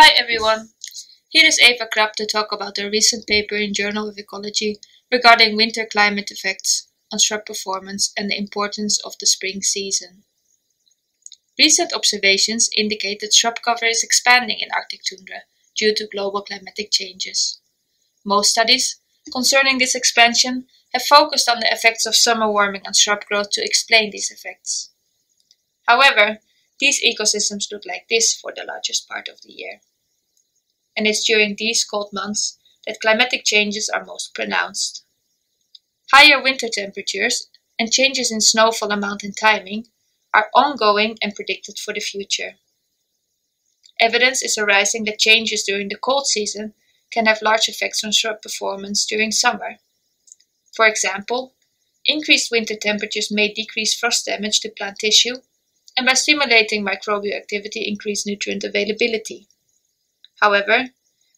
Hi everyone! Here is Eveline Krab to talk about a recent paper in Journal of Ecology regarding winter climate effects on shrub performance and the importance of the spring season. Recent observations indicate that shrub cover is expanding in Arctic tundra due to global climatic changes. Most studies concerning this expansion have focused on the effects of summer warming on shrub growth to explain these effects. However, these ecosystems look like this for the largest part of the year. And it's during these cold months that climatic changes are most pronounced. Higher winter temperatures and changes in snowfall amount and timing are ongoing and predicted for the future. Evidence is arising that changes during the cold season can have large effects on shrub performance during summer. For example, increased winter temperatures may decrease frost damage to plant tissue and by stimulating microbial activity increase nutrient availability. However,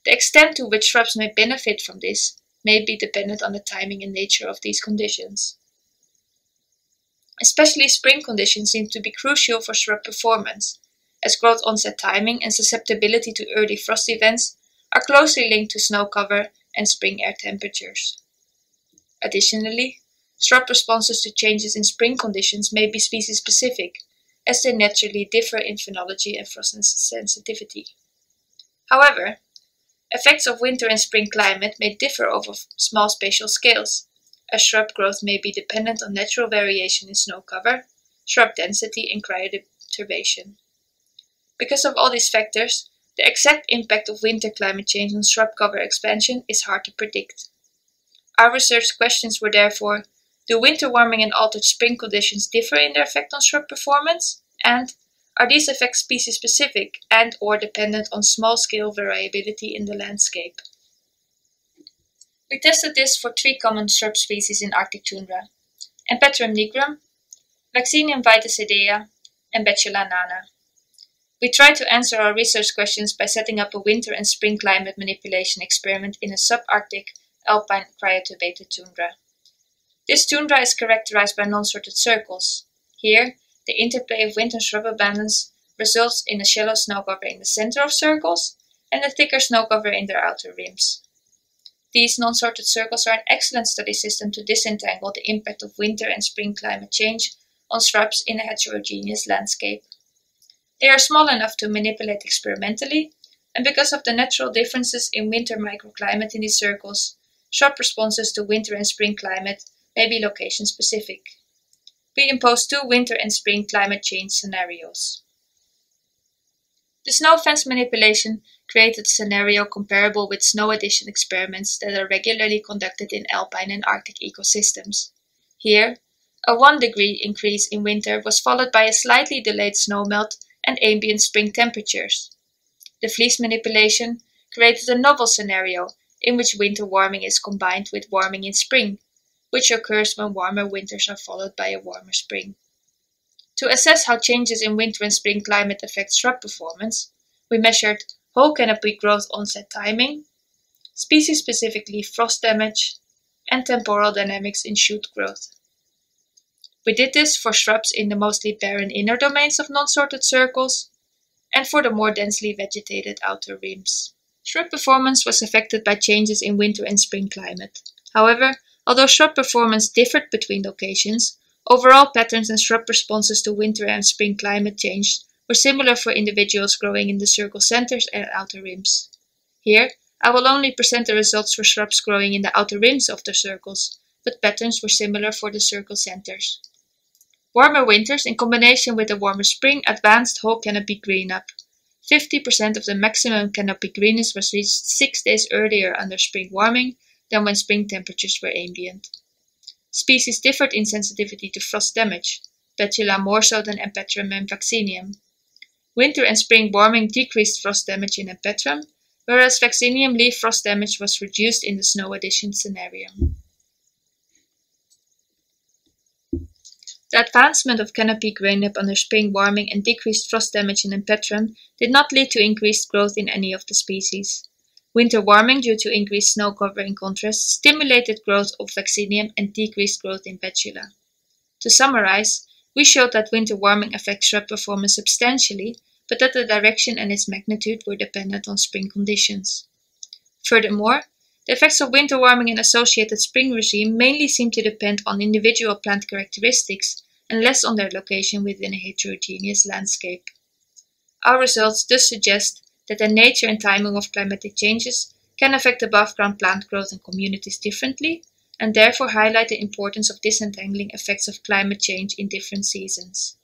the extent to which shrubs may benefit from this may be dependent on the timing and nature of these conditions. Especially spring conditions seem to be crucial for shrub performance, as growth onset timing and susceptibility to early frost events are closely linked to snow cover and spring air temperatures. Additionally, shrub responses to changes in spring conditions may be species-specific, as they naturally differ in phenology and frost sensitivity. However, effects of winter and spring climate may differ over small spatial scales, as shrub growth may be dependent on natural variation in snow cover, shrub density, and cryoturbation. Because of all these factors, the exact impact of winter climate change on shrub cover expansion is hard to predict. Our research questions were therefore, do winter warming and altered spring conditions differ in their effect on shrub performance? And are these effects species-specific and/or dependent on small-scale variability in the landscape? We tested this for 3 common shrub species in Arctic tundra: Empetrum nigrum, Vaccinium vitis-idaea, and Betula nana. We tried to answer our research questions by setting up a winter and spring climate manipulation experiment in a subarctic alpine cryoturbated tundra. This tundra is characterized by non-sorted circles. Here, the interplay of wind and shrub abundance results in a shallow snow cover in the center of circles and a thicker snow cover in their outer rims. These non-sorted circles are an excellent study system to disentangle the impact of winter and spring climate change on shrubs in a heterogeneous landscape. They are small enough to manipulate experimentally, and because of the natural differences in winter microclimate in these circles, shrub responses to winter and spring climate may be location-specific. We imposed 2 winter and spring climate change scenarios. The snow fence manipulation created a scenario comparable with snow addition experiments that are regularly conducted in alpine and Arctic ecosystems. Here, a 1-degree increase in winter was followed by a slightly delayed snowmelt and ambient spring temperatures. The fleece manipulation created a novel scenario in which winter warming is combined with warming in spring, which occurs when warmer winters are followed by a warmer spring. To assess how changes in winter and spring climate affect shrub performance, we measured whole canopy growth onset timing, species-specifically frost damage, and temporal dynamics in shoot growth. We did this for shrubs in the mostly barren inner domains of non-sorted circles and for the more densely vegetated outer rims. Shrub performance was affected by changes in winter and spring climate. However, although shrub performance differed between locations, overall patterns and shrub responses to winter and spring climate change were similar for individuals growing in the circle centers and outer rims. Here, I will only present the results for shrubs growing in the outer rims of the circles, but patterns were similar for the circle centers. Warmer winters in combination with a warmer spring advanced whole canopy green up. 50% of the maximum canopy greenness was reached 6 days earlier under spring warming than when spring temperatures were ambient. Species differed in sensitivity to frost damage, Betula more so than Empetrum and Vaccinium. Winter and spring warming decreased frost damage in Empetrum, whereas Vaccinium leaf frost damage was reduced in the snow addition scenario. The advancement of canopy grain-up under spring warming and decreased frost damage in Empetrum did not lead to increased growth in any of the species. Winter warming due to increased snow cover in contrast stimulated growth of Vaccinium and decreased growth in Betula. To summarize, we showed that winter warming affects shrub performance substantially, but that the direction and its magnitude were dependent on spring conditions. Furthermore, the effects of winter warming and associated spring regime mainly seem to depend on individual plant characteristics and less on their location within a heterogeneous landscape. Our results thus suggest that the nature and timing of climatic changes can affect above-ground plant growth in communities differently, and therefore highlight the importance of disentangling effects of climate change in different seasons.